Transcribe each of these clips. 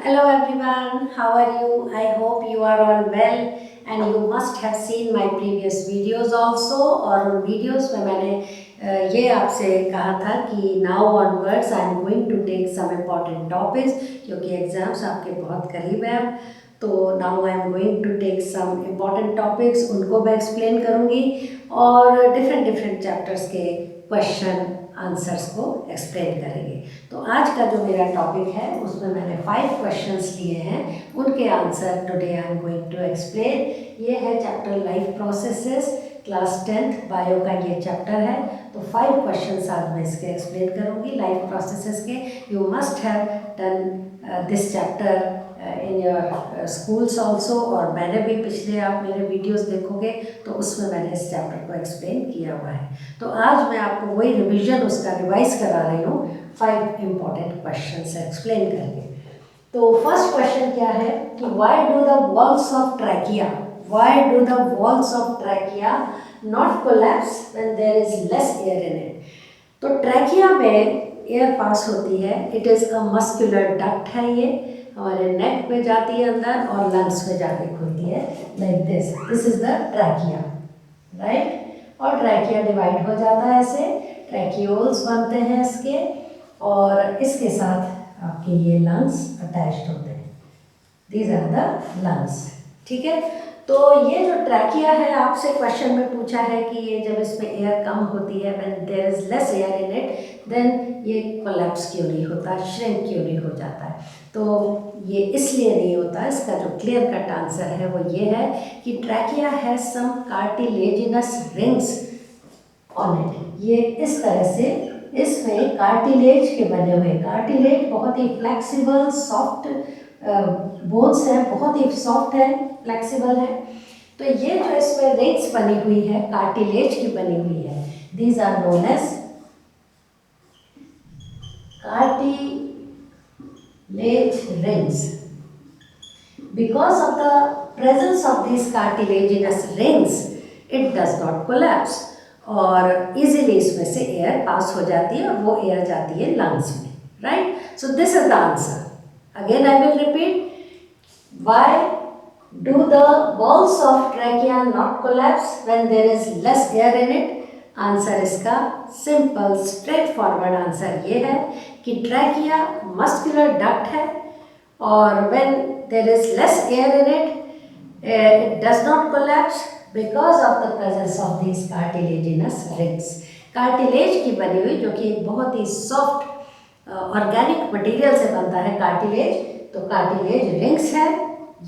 Hello everyone, how are you? I hope you are all well and you must have seen my previous videos also और उन videos में मैंने ये आपसे कहा था कि now onwards I am going to take some important topics क्योंकि exams आपके बहुत करीब हैं तो now I am going to take some important topics उनको मैं explain करूँगी और different chapters के question आंसर्स को एक्सप्लेन करेंगे। तो आज का जो मेरा टॉपिक है उसमें मैंने 5 क्वेश्चंस लिए हैं, उनके answer today I am going to explain. ये है chapter life processes, class 10th bio का ये चैप्टर है। तो 5 क्वेश्चंस आज मैं इसके एक्सप्लेन करूँगी लाइफ प्रोसेसेस के। You must have done this chapter in your schools also और मैंने भी पिछले आप मेरे वीडियोस देखोगे तो उसमें मैंने इस चैप्टर को एक्सप्लेन किया हुआ है। तो आज मैं आपको वही रिवीजन उसका रिवाइज करा रही हूँ 5 इम्पॉर्टेंट क्वेश्चंस एक्सप्लेन करके। तो फर्स्ट क्वेश्चन क्या है कि why do the walls of trachea not collapse when there is less air in it. तो ट्रैकिया में एयर पास होती है, it is a muscular duct है, ये हमारे नेक पे जाती है अंदर और लंग्स पे जाके खुलती है like this is the trachea, right. और ट्रैकिया डिवाइड हो जाता है ऐसे, ट्रैकियोल्स बनते हैं इसके और इसके साथ आपके ये लंग्स अटैच्ड होते हैं, दीज आर द लंग्स, ठीक है। तो ये जो ट्रैकिया है आपसे क्वेश्चन में पूछा है कि ये जब इसमें एयर कम होती है when there is less air in it then ये कोलैप्स क्यों नहीं होता, श्रिंक क्यों नहीं हो जाता है। तो ये इसलिए नहीं होता, इसका जो क्लियर कट आंसर है वो ये है कि trachea has some cartilaginous rings on it. ये इस तरह से इसमें कार्टिलेज के बने हुए, कार्टिलेज बहुत ही फ्लेक्सिबल सॉफ्ट बोन्स है, बहुत ही सॉफ्ट है, फ्लेक्सिबल है। तो ये जो इसमें रिंग्स बनी हुई है कार्टिलेज की बनी हुई है, these are known as cartilage rings. Because of the presence of these cartilaginous rings, it does not collapse और easily इसमें से एयर पास हो जाती है और वो एयर जाती है लंग्स में, right. So this is the answer. Again I will repeat, why do the walls of trachea not collapse when there is less air in it? Answer इसका सिंपल स्ट्रेट फॉरवर्ड आंसर ये है कि trachea muscular duct है और when there is less air in it it does not collapse because of the presence of this cartilaginous rings. Cartilage की बनी हुई, जो कि एक बहुत ही सॉफ्ट ऑर्गेनिक मटेरियल से बनता है कार्टिलेज, तो कार्टिलेज रिंग्स है,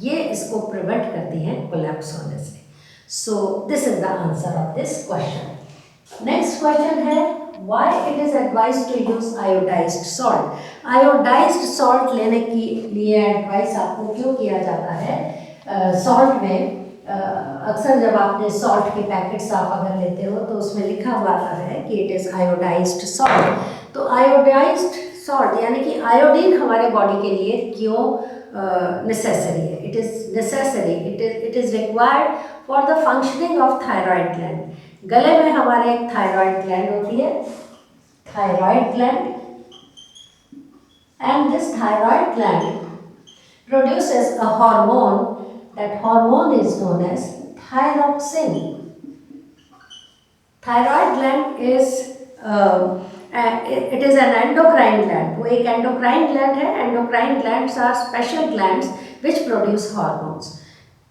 ये इसको प्रिवेंट करती हैं कोलैप्स होने से। So this is the answer of this question. Next question है why it is advise to use iodised salt. Iodised salt लेने के लिए एडवाइस आपको क्यों किया जाता है। सॉल्ट में अक्सर जब आपने सॉल्ट के पैकेट्स आप अगर लेते हो तो उसमें लिखा हुआ आता है कि इट इज़ आयोडाइज्ड सॉल्ट। तो आयोडाइज्ड सॉल्ट यानी कि आयोडीन हमारे बॉडी के लिए क्यों नेसेसरी है। It is necessary, it is required for the functioning of thyroid gland. गले में हमारे एक थायराइड ग्लैंड होती है, thyroid gland, and this thyroid gland produces a hormone. That hormone is known as thyroxine. Thyroid gland is it is an endocrine gland. वो एक endocrine gland है। Endocrine glands are special glands which produce hormones.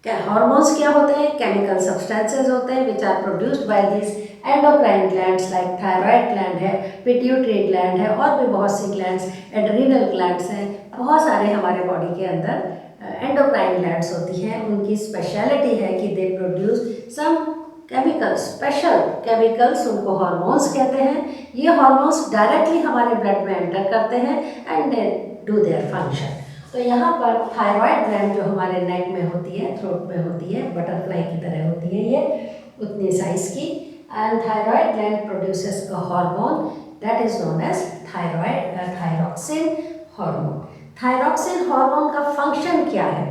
क्या hormones क्या होते हैं? Chemical substances होते हैं which are produced by this endocrine glands, like thyroid gland है, पिट्यूटरी ग्लैंड है और भी बहुत सी ग्लैंड्स, एड्रीनल ग्लैंड्स हैं, बहुत सारे हमारे बॉडी के अंदर एंडोक्राइन ग्लैंड्स होती हैं। उनकी स्पेशलिटी है कि they produce some chemicals, special chemicals, उनको हार्मोन्स कहते हैं। ये हार्मोन्स डायरेक्टली हमारे ब्लड में एंटर करते हैं and they do their function. तो यहाँ पर थायराइड ग्लैंड जो हमारे नेक में होती है, थ्रोट में होती है, बटरफ्लाई की तरह होती है ये, उतनी साइज की, and thyroid gland produces a hormone that is known as thyroxine hormone. Thyroxine hormone का फंक्शन क्या है?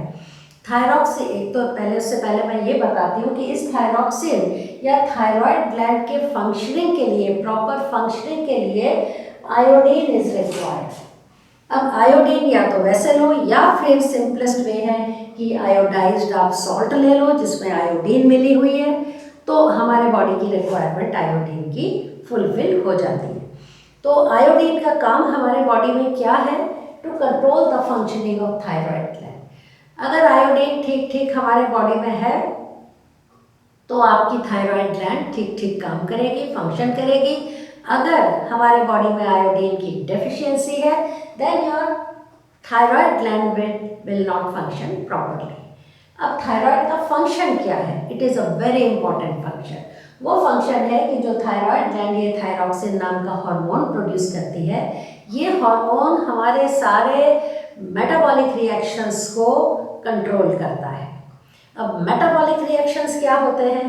थायरॉक्सिन, एक तो उससे पहले मैं ये बताती हूँ कि इस थायरॉक्सिन या थायराइड ग्लैंड के फंक्शनिंग के लिए, प्रॉपर फंक्शनिंग के लिए आयोडीन इज रिक्वायर्ड। अब आयोडीन या तो वैसे लो या फिर सिंपलेस्ट वे है कि आयोडाइज्ड आप सॉल्ट ले लो जिसमें आयोडीन मिली हुई है, तो हमारे बॉडी की रिक्वायरमेंट आयोडीन की फुलफिल हो जाती है। तो आयोडीन का काम हमारे बॉडी में क्या है? To control the functioning of thyroid gland. अगर आयोडीन ठीक ठीक हमारे बॉडी में है तो आपकी थायराइड ग्लैंड ठीक ठीक काम करेगी, फंक्शन करेगी। अगर हमारे बॉडी में आयोडीन की डेफिशिएंसी है then your thyroid gland will not function properly. अब थायराइड का फंक्शन क्या है? It is a very important function. वो फंक्शन है कि जो थायराइड ग्लैंड ये थायरॉक्सिन नाम का हार्मोन प्रोड्यूस करती है, ये हार्मोन हमारे सारे मेटाबॉलिक रिएक्शंस को कंट्रोल करता है। अब मेटाबॉलिक रिएक्शंस क्या होते हैं?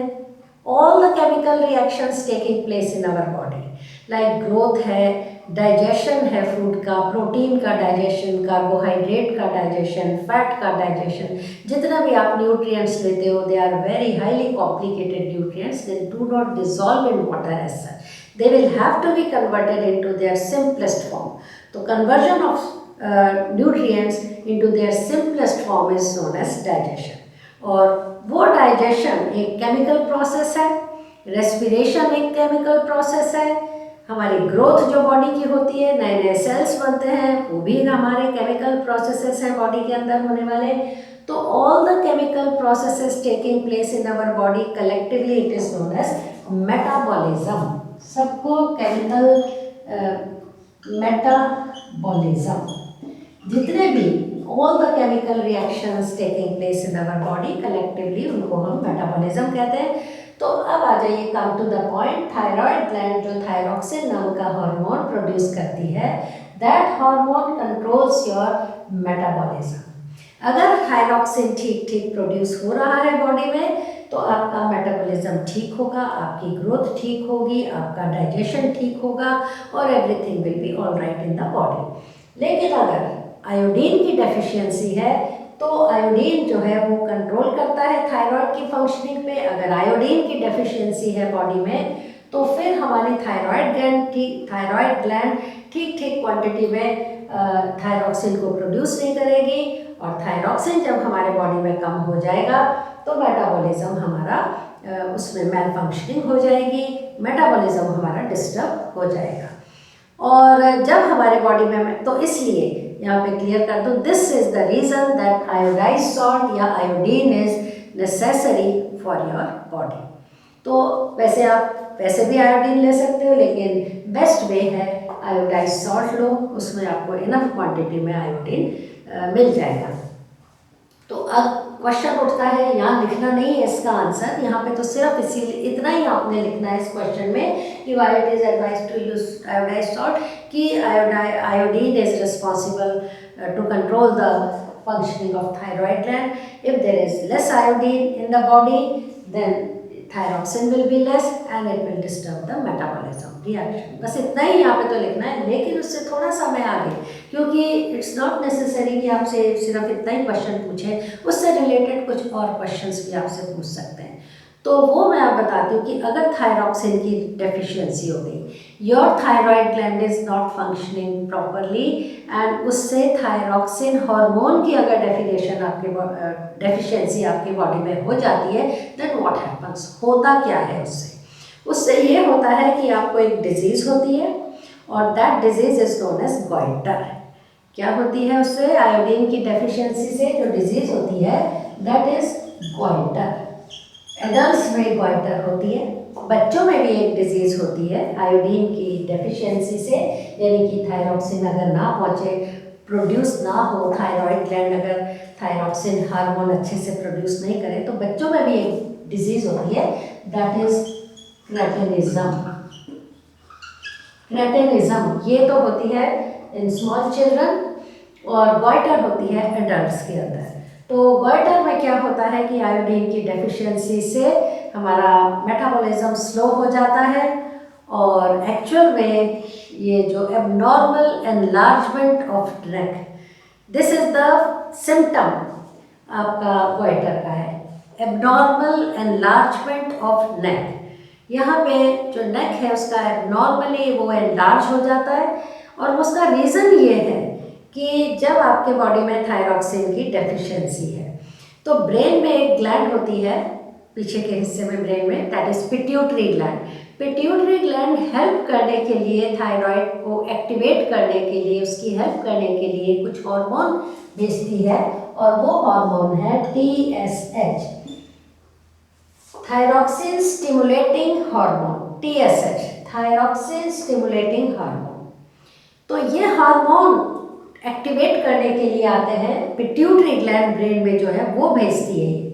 All the chemical reactions taking place in our body, like growth है, डाइजेशन है फूड का, प्रोटीन का डाइजेशन, कार्बोहाइड्रेट का डाइजेशन, फैट का डाइजेशन, जितना भी आप न्यूट्रिएंट्स लेते हो they are very highly complicated nutrients, they do not dissolve in water as such, they will have to be converted into their simplest form. तो conversion of nutrients into their simplest form is known as digestion. और वो digestion एक chemical process है, respiration एक chemical process है, हमारी growth जो body की होती है, नए नए सेल्स बनते हैं, वो भी हमारे केमिकल प्रोसेसेस हैं बॉडी के अंदर होने वाले। तो all the chemical processes taking place in our body collectively it is known as metabolism. सबको केमिकल मेटाबॉलिज्म, जितने भी all the chemical reactions taking place in our body collectively उनको हम मेटाबॉलिज्म कहते हैं। तो अब आ जाइए, come to the point. Thyroid gland जो थायरॉक्सिन नाम का हार्मोन प्रोड्यूस करती है, that hormone controls your metabolism. अगर थायरॉक्सिन ठीक ठीक प्रोड्यूस हो रहा है बॉडी में तो आपका मेटाबॉलिज्म ठीक होगा, आपकी ग्रोथ ठीक होगी, आपका डाइजेशन ठीक होगा और everything will be all right in the body. लेकिन अगर आयोडीन की डेफिशिएंसी है तो आयोडीन जो है वो कंट्रोल करता है थायराइड की फंक्शनिंग पे। अगर आयोडीन की डेफिशिएंसी है बॉडी में तो फिर हमारी थायराइड ग्लैंड ठीक ठीक क्वांटिटी में थायरॉक्सिन को प्रोड्यूस नहीं करेगी, और थायरॉक्सिन जब हमारे बॉडी में कम हो जाएगा तो मेटाबॉलिज्म हमारा उसमें मेल फंक्शनिंग हो जाएगी, मेटाबॉलिज्म हमारा डिस्टर्ब हो जाएगा। और जब हमारे बॉडी में, तो इसलिए यहाँ पे क्लियर कर दूँ, this is the reason that iodise salt या iodine is necessary for your body. तो वैसे आप वैसे भी आयोडीन ले सकते हो, लेकिन बेस्ट वे है आयोडाइज सॉल्ट लो, उसमें आपको इनफ क्वांटिटी में आयोडीन मिल जाएगा। तो अब क्वेश्चन उठता है, यहाँ लिखना नहीं है इसका आंसर, यहाँ पे तो सिर्फ इसीलिए इतना ही आपने लिखना है इस क्वेश्चन में कि why it is advise to use iodise salt, कि iodine is responsible to control the functioning of thyroid gland. If there is less iodine in the body, then thyroxine will be less and it will disturb the metabolism reaction. बस इतना ही यहाँ पे तो लिखना है, लेकिन उससे थोड़ा सा मैं आगे, क्योंकि इट्स नॉट नेसेसरी कि आपसे सिर्फ इतना ही क्वेश्चन पूछे, उससे रिलेटेड कुछ और क्वेश्चंस भी आपसे पूछ सकते हैं। तो वो मैं आप बताती हूँ कि अगर थायरॉक्सिन की डेफिशिएंसी हो गई, your thyroid gland is not functioning properly and उससे थायरॉक्सिन हार्मोन की अगर डेफिशिएंसी आपकी बॉडी में हो जाती है, देन व्हाट हैपन्स, होता क्या है उससे ये होता है कि आपको एक डिजीज़ होती है और that disease is known as goitre. क्या होती है उससे? आयोडीन की डेफिशिएंसी से जो डिजीज़ होती है दैट इज गॉइटर। एडल्ट्स में गॉइटर होती है, बच्चों में भी एक डिजीज़ होती है आयोडीन की डेफिशिएंसी से, यानी कि थायरॉक्सिन अगर ना पहुँचे, प्रोड्यूस ना हो, थायराइड ग्लैंड अगर थायरॉक्सिन हार्मोन अच्छे से प्रोड्यूस नहीं करे, तो बच्चों में भी एक डिजीज़ होती है दैट इज क्रेटिनिज्म। क्रेटिनिज्म ये तो होती है इन स्मॉल चिल्ड्रन और गॉइटर होती है एडल्ट्स के अंदर। तो गॉइटर में क्या होता है कि आयोडीन की डेफिशिएंसी से हमारा मेटाबॉलिज्म स्लो हो जाता है और एक्चुअल में ये जो abnormal enlargement of neck, this is the symptom आपका गॉइटर का है, एबनॉर्मल एनलार्जमेंट ऑफ नेक। यहाँ पे जो नेक है उसका एबनॉर्मली वो एनलार्ज हो जाता है और उसका रीज़न ये है कि जब आपके बॉडी में थायरॉक्सिन की डेफिशिएंसी है तो ब्रेन में एक ग्लैंड होती है, पीछे के हिस्से में ब्रेन में, that is pituitary gland. Pituitary gland help करने के लिए, थायराइड को एक्टिवेट करने के लिए, उसकी हेल्प करने के लिए कुछ हार्मोन भेजती है और वो हार्मोन है TSH, thyroxine stimulating hormone, TSH, thyroxine stimulating hormone. तो ये हार्मोन एक्टिवेट करने के लिए आते हैं, पिट्यूटरी ग्लैंड ब्रेन में जो है वो भेजती है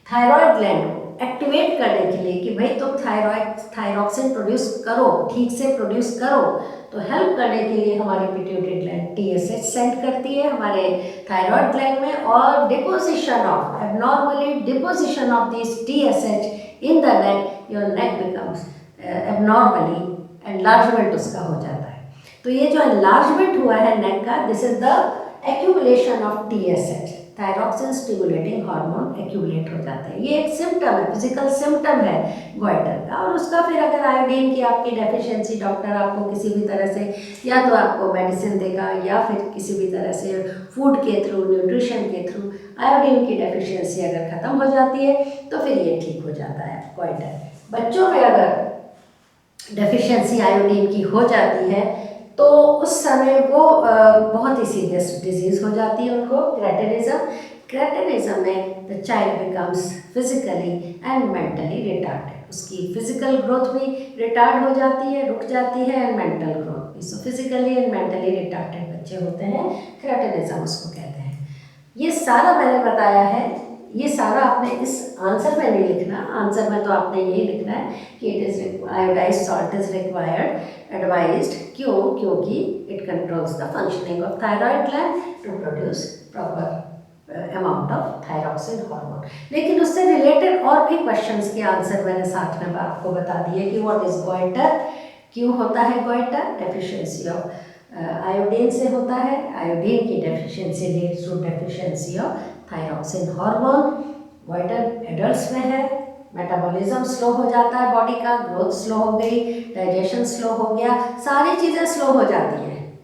थायराइड ग्लैंड को एक्टिवेट करने के लिए कि भाई तुम थायरॉक्सिन प्रोड्यूस करो, ठीक से प्रोड्यूस करो। तो हेल्प करने के लिए हमारी पिट्यूटरी ग्लैंड TSH सेंड करती है हमारे थायराइड ग्लैंड में, और deposition of, abnormally deposition of this TSH in the neck, your neck becomes abnormally enlargement उसका हो जाता है। तो ये जो एनलार्जमेंट हुआ है नेक का, this is the accumulation of TSH, thyroxine stimulating hormone accumulate हो जाता है। ये एक सिम्टम है, फिजिकल सिम्टम है गॉइटर का। और उसका फिर अगर आयोडीन की आपकी डेफिशिएंसी, डॉक्टर आपको किसी भी तरह से या तो आपको मेडिसिन देगा या फिर किसी भी तरह से फूड के थ्रू, न्यूट्रिशन के थ्रू आयोडीन की डेफिशिएंसी अगर ख़त्म हो जाती है तो फिर ये ठीक हो जाता है गॉइटर। बच्चों में अगर डेफिशिएंसी आयोडीन की हो जाती है तो उस समय वो बहुत ही सीरियस डिजीज़ हो जाती है उनको, क्रेटिनिज्म। क्रेटिनिज्म में the child becomes physically and mentally retarded, उसकी फिजिकल ग्रोथ भी रिटार्ड हो जाती है, रुक जाती है, एंड मेंटल ग्रोथ भी। सो फिजिकली एंड मेंटली रिटार्डेड बच्चे होते हैं, क्रेटिनिज्म उसको कहते हैं। ये सारा मैंने बताया है, ये सारा आपने इस आंसर में नहीं लिखना। आंसर में तो आपने यही लिखना है कि it is iodised salt is required, advised. क्यों? क्योंकि it controls the functioning of thyroid gland to produce proper amount of thyroxine hormone. लेकिन उससे रिलेटेड और भी क्वेश्चंस के आंसर मैंने साथ में आपको बता दिए कि व्हाट इज गॉइटर, क्यों होता है गॉइटर, डेफिशिएंसी ऑफ आयोडीन से होता है, आयोडीन की deficiency leads to deficiency of thyroxine hormone. Goitre adults में है, मेटाबॉलिज्म स्लो हो जाता है बॉडी का, ग्रोथ स्लो हो गई, डाइजेशन स्लो हो गया, सारी चीज़ें स्लो हो जाती हैं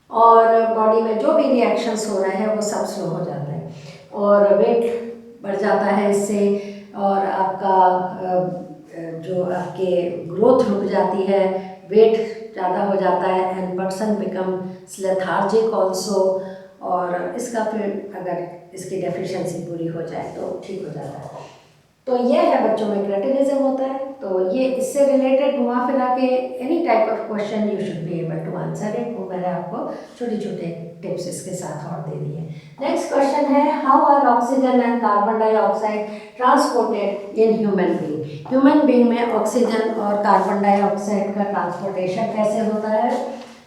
और बॉडी में जो भी रिएक्शंस हो रहे हैं वो सब स्लो हो जाते हैं और वेट बढ़ जाता है इससे, और आपका जो आपके ग्रोथ रुक जाती है, वेट ज़्यादा हो जाता है, and person become lethargic also. और इसका फिर अगर इसकी डेफिशिएंसी पूरी हो जाए तो ठीक हो जाता है। तो ये है बच्चों में क्रेटिनिज्म होता है। तो ये इससे रिलेटेड घुमा फिरा के any type of question you should be able to answer it. वो मैंने आपको छोटे छोटे टिप्स इसके साथ और दे दिए। नेक्स्ट क्वेश्चन है, how are oxygen and carbon dioxide transported in human being. Human being में ऑक्सीजन और कार्बन डाइऑक्साइड का ट्रांसपोर्टेशन कैसे होता है,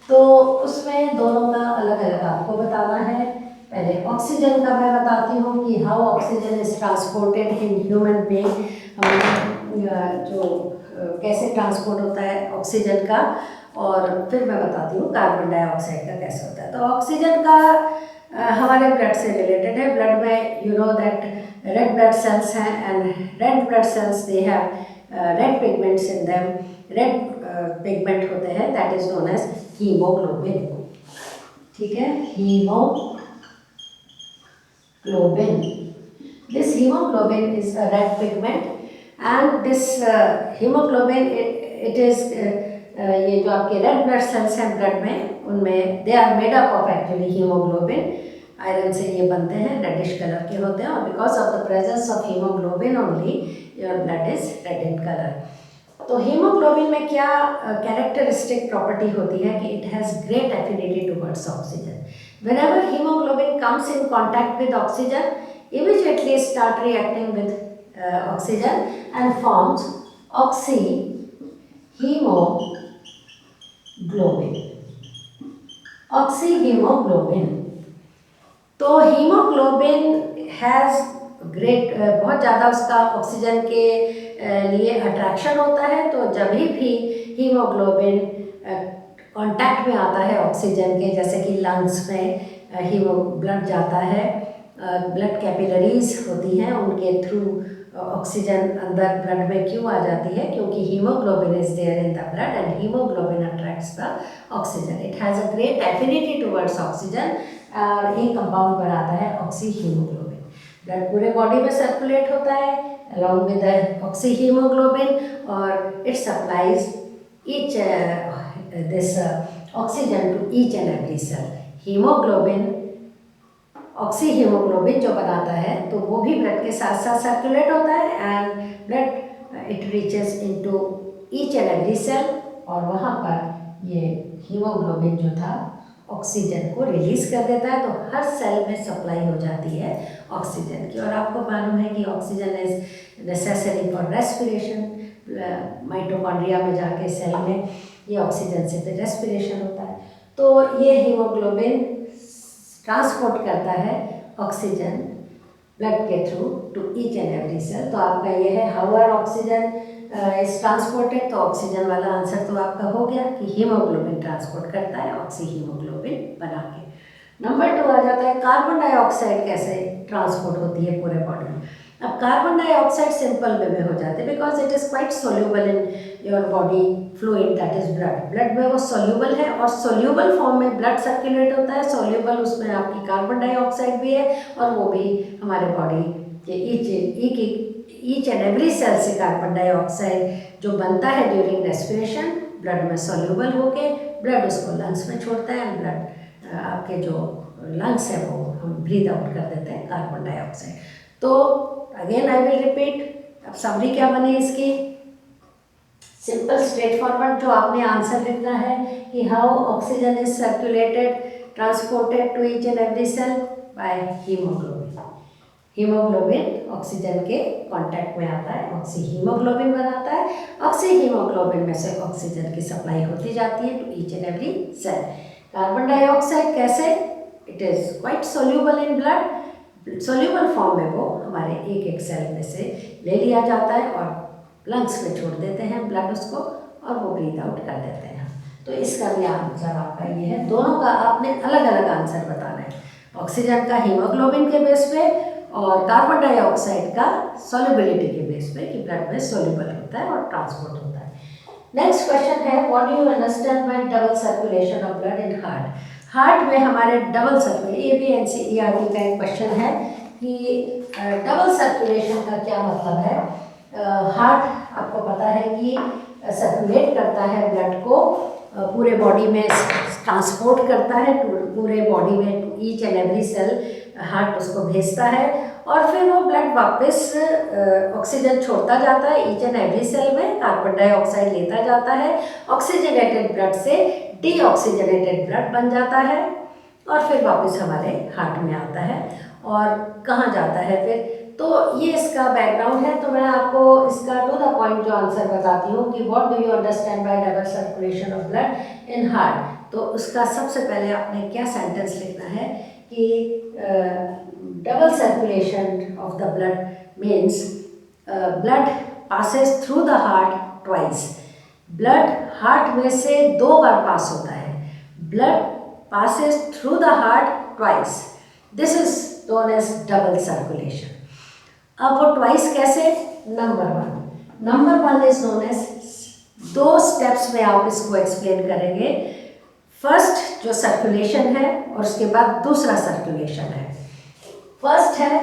तो उसमें दोनों का अलग अलग आपको बताना है। पहले ऑक्सीजन का मैं बताती हूँ कि how oxygen is transported in human being, जो कैसे ट्रांसपोर्ट होता है ऑक्सीजन का, और फिर मैं बताती हूँ कार्बन डाइऑक्साइड का कैसे होता है। तो ऑक्सीजन का हमारे ब्लड से रिलेटेड है। ब्लड में you know that red blood cells हैं, and red blood cells they have red pigments in them. Red pigment होते हैं, that is known as haemoglobin. ठीक है, haemoglobin. This hemoglobin is a red pigment, and this hemoglobin it is ये जो आपके red blood cells हैं blood में, उनमें they are made up of actually haemoglobin. Iron से ये बनते हैं, रेडिश कलर के होते हैं, और because of the presence of haemoglobin only your blood is red in colour. तो हीमोग्लोबिन में क्या कैरेक्टरिस्टिक प्रॉपर्टी होती है कि it has great affinity towards oxygen. Whenever hemoglobin comes in contact with oxygen, immediately start reacting with oxygen and forms oxyhemoglobin. Oxyhemoglobin. तो haemoglobin has great, बहुत ज़्यादा उसका ऑक्सीजन के लिए अट्रैक्शन होता है। तो जब भी हीमोग्लोबिन कांटेक्ट में आता है ऑक्सीजन के, जैसे कि लंग्स में ब्लड जाता है, ब्लड कैपिलरीज होती हैं, उनके थ्रू ऑक्सीजन अंदर ब्लड में क्यों आ जाती है, क्योंकि haemoglobin is there in the blood and haemoglobin attracts the oxygen. It has a great affinity towards oxygen और एक कंपाउंड बनाता है ऑक्सी हीमोग्लोबिन। ब्लड पूरे बॉडी में सर्कुलेट होता है along with the oxy haemoglobin और it supplies each this oxygen to each and every cell. Haemoglobin oxy haemoglobin जो बनाता है तो वो भी ब्लड के साथ साथ सर्कुलेट होता है and blood it reaches into each and every cell और वहाँ पर ये हीमोग्लोबिन जो था ऑक्सीजन को रिलीज कर देता है तो हर सेल में सप्लाई हो जाती है ऑक्सीजन की। और आपको मालूम है कि oxygen is necessary for respiration. Mitochondria में जाके सेल में ये ऑक्सीजन से फिर रेस्पिरेशन होता है। तो ये हीमोग्लोबिन ट्रांसपोर्ट करता है ऑक्सीजन ब्लड के through to each and every cell. तो आपका ये है how are oxygen is transported. तो ऑक्सीजन वाला आंसर तो आपका हो गया कि हीमोग्लोबिन ट्रांसपोर्ट करता है ऑक्सी हीमोग्लोबिन बना के। नंबर 2 आ जाता है कार्बन डाइऑक्साइड कैसे ट्रांसपोर्ट होती है पूरे बॉडी में। अब कार्बन डाइऑक्साइड सिंपल वे में हो जाते हैं because it is quite soluble in your body fluid that is blood. Blood में वो सोल्यूबल है और सोल्यूबल फॉर्म में ब्लड सर्कुलेट होता है। सोल्यूबल उसमें आपकी कार्बन डाइऑक्साइड भी है और वो भी हमारे बॉडी के ईच एंड एवरी सेल से कार्बन डाइऑक्साइड जो बनता है ड्यूरिंग रेस्पिरेशन ब्लड में सोल्यूबल होके ब्लड उसको लंग्स में छोड़ता है। ब्लड आपके जो लंग्स है वो हम ब्रीथ आउट कर देते हैं कार्बन डाइऑक्साइड। तो अगेन आई विल रिपीट। अब समरी क्या बनी इसकी? सिंपल स्ट्रेट फॉरवर्ड जो आपने आंसर लिखना है कि how oxygen is circulated transported to each and every cell by haemoglobin. Haemoglobin oxygen के कांटेक्ट में आता है, ऑक्सी हीमोग्लोबिन बनाता है। ऑक्सी हीमोग्लोबिन में से ऑक्सीजन की सप्लाई होती जाती है to each and every cell. Carbon dioxide कैसे? It is quite soluble in blood. Soluble form में वो हमारे एक सेल में से ले लिया जाता है और लंग्स में छोड़ देते हैं ब्लड उसको और वो ब्रीथ आउट कर देते हैं। तो इसका भी आंसर आपका ये है। दोनों का आपने अलग अलग आंसर बताना है, ऑक्सीजन का हीमोग्लोबिन के बेस पे और कार्बन डाइऑक्साइड का सोल्युबिलिटी के बेस पे कि ब्लड में सोल्यूबल होता है और ट्रांसपोर्ट होता है। नेक्स्ट क्वेश्चन है what do you understand by double circulation of blood in heart. Heart में हमारे डबल सर्कुलेशन, ये भी एनसीईआरटी का एक क्वेश्चन है कि डबल सर्कुलेशन का क्या मतलब है। हार्ट आपको पता है कि सर्कुलेट करता है ब्लड को, पूरे बॉडी में ट्रांसपोर्ट करता है पूरे बॉडी में each and every cell heart उसको भेजता है और फिर वो ब्लड वापस ऑक्सीजन छोड़ता जाता है ईच एंड एवरी सेल में, कार्बन डाइऑक्साइड लेता जाता है, ऑक्सीजनेटेड ब्लड से डीऑक्सीजनेटेड ब्लड बन जाता है और फिर वापस हमारे हार्ट में आता है। और कहाँ जाता है फिर? तो ये इसका बैकग्राउंड है। तो मैं आपको इसका टू द पॉइंट जो आंसर बताती हूँ कि what do you understand by double circulation of blood in heart. तो उसका सबसे पहले आपने क्या सेंटेंस लिखना है कि double circulation of the blood means blood passes through the heart twice. Blood heart में से 2 बार पास होता है। Blood passes through the heart twice. This is known as double circulation. अब वो twice कैसे? Number one is known as, 2 steps में आप इसको एक्सप्लेन करेंगे। फर्स्ट जो सर्कुलेशन है और उसके बाद दूसरा सर्कुलेशन है। फर्स्ट है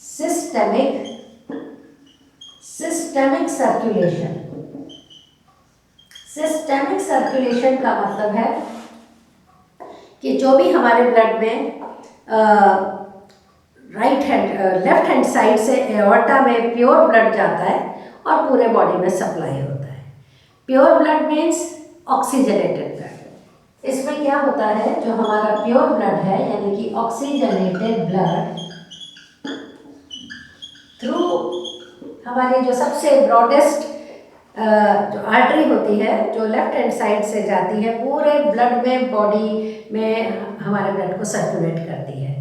सिस्टेमिक सर्कुलेशन। सिस्टेमिक सर्कुलेशन का मतलब है कि जो भी हमारे ब्लड में लेफ्ट हैंड साइड से एओर्टा में प्योर ब्लड जाता है और पूरे बॉडी में सप्लाई होता है। Pure blood means oxygenated blood. इसमें क्या होता है, जो हमारा प्योर ब्लड है यानी कि ऑक्सीजनेटेड ब्लड थ्रू हमारी जो सबसे ब्रॉडेस्ट जो आर्टरी होती है जो लेफ्ट हैंड साइड से जाती है पूरे ब्लड में बॉडी में हमारे ब्लड को सर्कुलेट करती है।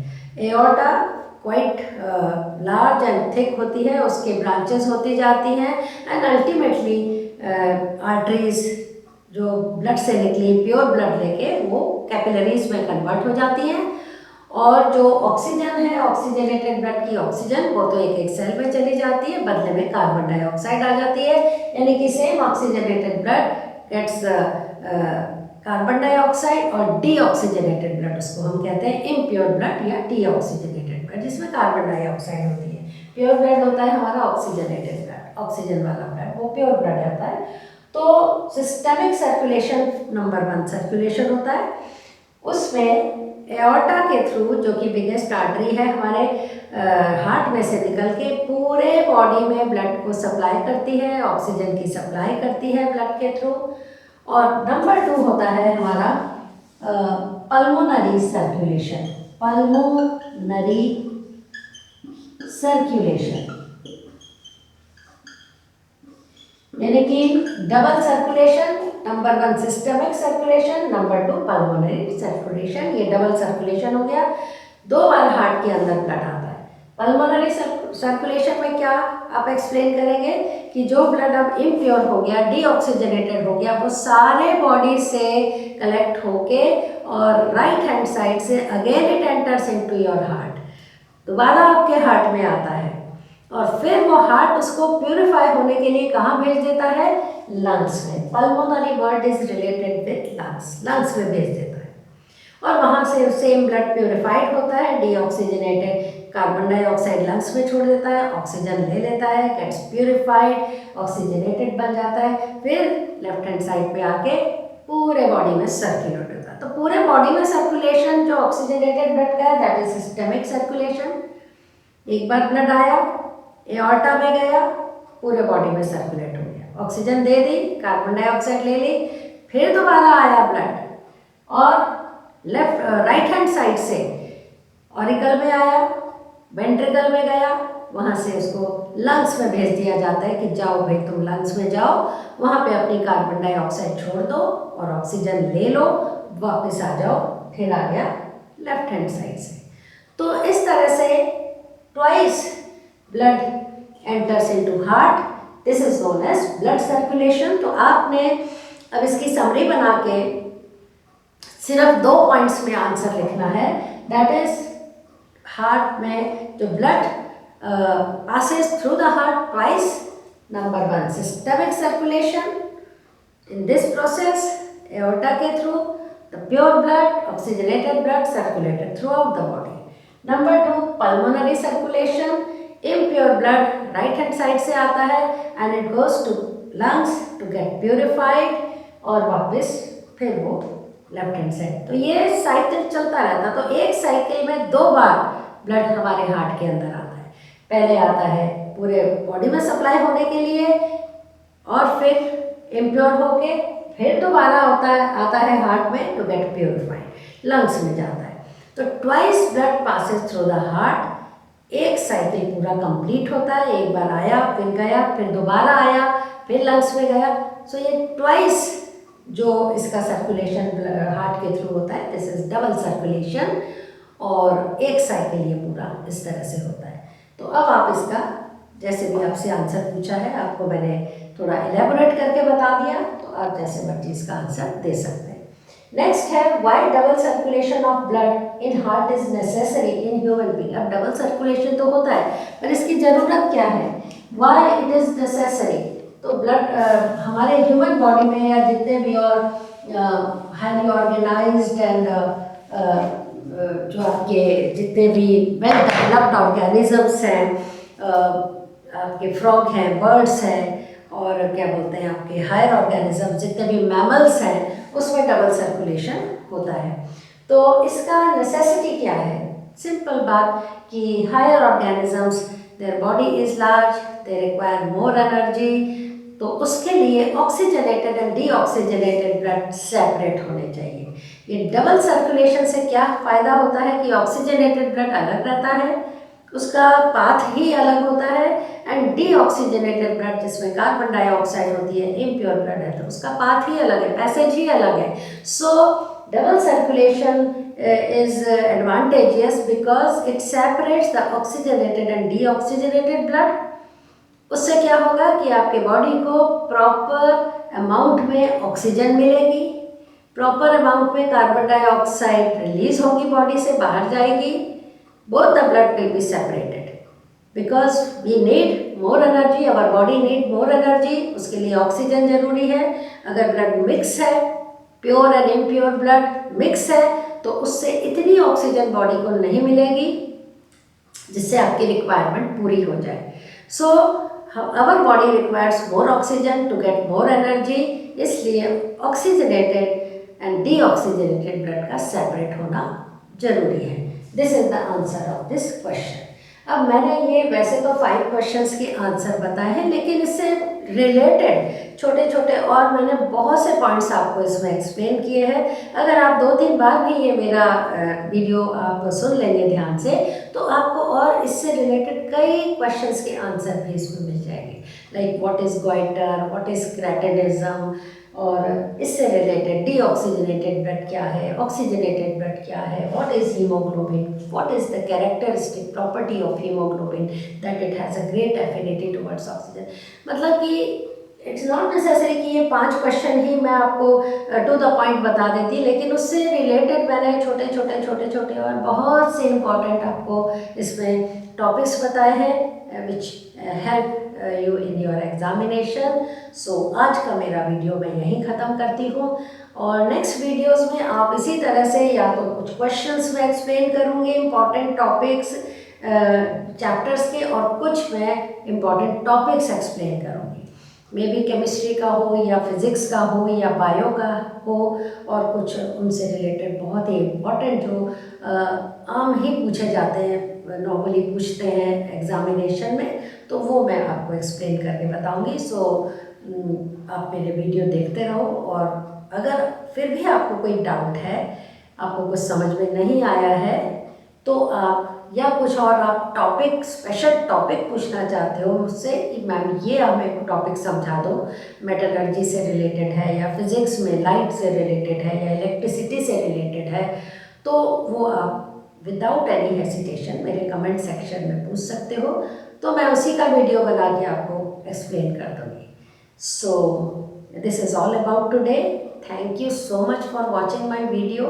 Aorta quite large and thick होती है, उसके ब्रांचेस होती जाती हैं एंड अल्टीमेटली आर्टरीज जो ब्लड से निकली प्योर ब्लड लेके वो कैपिलरीज में कन्वर्ट हो जाती हैं और जो ऑक्सीजन है ऑक्सीजनेटेड ब्लड की ऑक्सीजन वो तो एक सेल में चली जाती है, बदले में कार्बन डाइऑक्साइड आ जाती है। यानी कि same oxygenated blood gets carbon dioxide और डीऑक्सीजनेटेड ब्लड, उसको हम कहते हैं इम्प्योर ब्लड या डीऑक्सीजनेटेड ब्लड, जिसमें कार्बन डाइऑक्साइड होती है। प्योर ब्लड होता है हमारा ऑक्सीजनेटेड ब्लड, ऑक्सीजन वाला ब्लड, वो प्योर ब्लड होता है। तो सिस्टेमिक सर्कुलेशन नंबर 1 सर्कुलेशन होता है, उसमें एओर्टा के थ्रू, जो कि बिगेस्ट आर्टरी है हमारे हार्ट में से निकल के पूरे बॉडी में ब्लड को सप्लाई करती है, ऑक्सीजन की सप्लाई करती है ब्लड के थ्रू। और नंबर 2 होता है हमारा पल्मोनरी सर्कुलेशन, पल्मोनरी सर्कुलेशन, यानी कि double circulation, number 1 systemic circulation, number 2 pulmonary circulation. ये डबल सर्कुलेशन हो गया, 2 बार हार्ट के अंदर ब्लड आता है। पल्मोनरी सर्कुलेशन में क्या आप एक्सप्लेन करेंगे कि जो ब्लड अब इम्प्योर हो गया, डीऑक्सीजनेटेड हो गया, वो सारे बॉडी से कलेक्ट होके और राइट हैंड साइड से again it enters into your heart, दोबारा आपके हार्ट में आता है और फिर वो हार्ट उसको प्यूरिफाई होने के लिए कहाँ भेज देता है? लंग्स में। Pulmonary word is related with lungs, lungs में भेज देता है और वहाँ से सेम ब्लड प्यूरिफाइड होता है, डीऑक्सीजनेटेड कार्बन डाइऑक्साइड लंग्स में छोड़ देता है, ऑक्सीजन ले लेता है, गेट्स प्यूरिफाइड, ऑक्सीजनेटेड बन जाता है, फिर लेफ्ट हैंड साइड पे आके पूरे बॉडी में सर्कुलेट होता है। तो पूरे बॉडी में सर्कुलेशन जो ऑक्सीजनेटेड ब्लड का है, दैट इज सिस्टेमिक सर्कुलेशन। एक बार ब्लड आया, एओर्टा में गया, पूरे बॉडी में सर्कुलेट हो गया, ऑक्सीजन दे दी, कार्बन डाइऑक्साइड ले ली, फिर दोबारा आया ब्लड और लेफ्ट राइट हैंड साइड से ऑरिकल में आया, वेंट्रिकल में गया, वहाँ से उसको लंग्स में भेज दिया जाता है कि जाओ भाई तुम लंग्स में जाओ, वहाँ पे अपनी कार्बन डाइऑक्साइड छोड़ दो और ऑक्सीजन ले लो, वापस आ जाओ, फिर आ गया लेफ्ट हैंड साइड से। तो इस तरह से twice blood enters into heart, this is known as blood circulation. तो आपने अब इसकी समरी बना के सिर्फ 2 पॉइंट्स में आंसर लिखना है, दैट इज हार्ट में जो blood passes through the heart twice, number 1 systemic circulation, in this process aorta के through the pure blood, oxygenated blood circulated throughout the body. Number 2 pulmonary circulation, impure blood right hand side से आता है and it goes to lungs to get purified और वापस फिर वो left hand side. तो ये साइकिल चलता रहता, तो एक साइकिल में 2 बार ब्लड हमारे हार्ट के अंदर आता है। पहले आता है पूरे बॉडी में सप्लाई होने के लिए और फिर इम्प्योर होके फिर दोबारा आता है हार्ट में टू गेट प्योरीफाइड, लंग्स में जाता है। तो twice blood passes through the heart, एक साइकिल पूरा कंप्लीट होता है, एक बार आया फिर गया, फिर दोबारा आया, फिर लंग्स में गया। सो ये ट्वाइस जो इसका सर्कुलेशन हार्ट के थ्रू होता है, दिस इज डबल सर्कुलेशन और एक साइकिल ये पूरा इस तरह से होता है। तो अब आप इसका जैसे भी आपसे आंसर पूछा है, आपको मैंने थोड़ा एलेबोरेट करके बता दिया, तो आप जैसे मर्जी इसका आंसर दे सकते हैं। नेक्स्ट है why double circulation of blood in heart is necessary in human being. अब डबल सर्कुलेशन तो होता है पर इसकी ज़रूरत क्या है, व्हाई इट इज़ नेसेसरी। तो ब्लड हमारे ह्यूमन बॉडी में या जितने भी और हाईली ऑर्गेनाइज्ड एंड जो आपके जितने भी वेल डेवलप्ड ऑर्गेनिजम्स हैं, आपके फ्रॉग हैं, बर्ड्स हैं और क्या बोलते हैं आपके हायर ऑर्गेनिज्म जितने भी मैमल्स हैं, उसमें डबल सर्कुलेशन होता है। तो इसका नेसेसिटी क्या है? सिंपल बात कि higher organisms their body is large, they require more energy, तो उसके लिए oxygenated and deoxygenated blood separate होने चाहिए। ये डबल सर्कुलेशन से क्या फ़ायदा होता है कि ऑक्सीजनेटेड ब्लड अलग रहता है, उसका पाथ ही अलग होता है, एंड डीऑक्सीजनेटेड ब्लड जिसमें कार्बन डाइऑक्साइड होती है, इम्प्योर ब्लड है, तो उसका पाथ ही अलग है, पैसेज ही अलग है। So double circulation is advantageous because it separates the oxygenated and deoxygenated blood. उससे क्या होगा कि आपके बॉडी को प्रॉपर अमाउंट में ऑक्सीजन मिलेगी, प्रॉपर अमाउंट में कार्बन डाइऑक्साइड रिलीज होगी, बॉडी से बाहर जाएगी, both the blood will be separated because we need more energy, our body need more energy, उसके लिए ऑक्सीजन जरूरी है। अगर ब्लड मिक्स है, pure and impure blood mix है तो उससे इतनी ऑक्सीजन बॉडी को नहीं मिलेगी जिससे आपकी रिक्वायरमेंट पूरी हो जाए. So our body requires more oxygen to get more energy, इसलिए ऑक्सीजनेटेड एंड डीऑक्सीजनेटेड ब्लड का सेपरेट होना जरूरी है. This is the answer of this question. अब मैंने ये वैसे तो 5 क्वेश्चंस के आंसर बताए हैं, लेकिन इससे रिलेटेड छोटे छोटे और मैंने बहुत से पॉइंट्स आपको इसमें एक्सप्लेन किए हैं. अगर आप 2-3 बार भी ये मेरा वीडियो आप सुन लेंगे ध्यान से तो आपको और इससे रिलेटेड कई क्वेश्चंस के आंसर भी इसमें मिल जाएंगे. Like what is goitre, what is cretinism, और इससे रिलेटेड डीऑक्सीजनेटेड ब्लड क्या है, ऑक्सीजनेटेड ब्लड क्या है, what is haemoglobin, what is the characteristic property of haemoglobin that it has a great affinity towards oxygen. मतलब कि इट्स नॉट नेसेसरी कि ये 5 क्वेश्चन ही मैं आपको टू द पॉइंट बता देती, लेकिन उससे रिलेटेड मैंने छोटे छोटे और बहुत से इम्पॉर्टेंट आपको इसमें टॉपिक्स बताए हैं which help you in your examination. So आज का मेरा वीडियो मैं यहीं ख़त्म करती हूँ और नेक्स्ट वीडियोस में आप इसी तरह से या तो कुछ क्वेश्चंस में एक्सप्लेन करूँगी इम्पॉर्टेंट टॉपिक्स चैप्टर्स के, और कुछ मैं इम्पॉर्टेंट टॉपिक्स एक्सप्लेन करूँगी. मे बी केमिस्ट्री का हो या फिज़िक्स का हो या बायो का हो, और कुछ उनसे रिलेटेड बहुत ही इम्पॉर्टेंट जो आम ही पूछे जाते हैं, नॉर्मली पूछते हैं एग्जामिनेशन में, तो वो मैं आपको एक्सप्लेन करके बताऊंगी. सो आप मेरे वीडियो देखते रहो, और अगर फिर भी आपको कोई डाउट है, आपको कुछ समझ में नहीं आया है, तो आप या कुछ और आप टॉपिक स्पेशल टॉपिक पूछना चाहते हो मुझसे कि मैम ये हमें टॉपिक समझा दो, मेटलर्जी से रिलेटेड है या फिज़िक्स में लाइट से रिलेटेड है या इलेक्ट्रिसिटी से रिलेटेड है, तो वो आप विदाउट एनी हेसिटेशन मेरे कमेंट सेक्शन में पूछ सकते हो, तो मैं उसी का वीडियो बना के आपको एक्सप्लेन कर दूँगी. So this is all about today. Thank you so much for watching my video,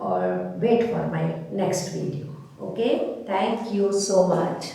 और wait for my next video. Okay, thank you so much.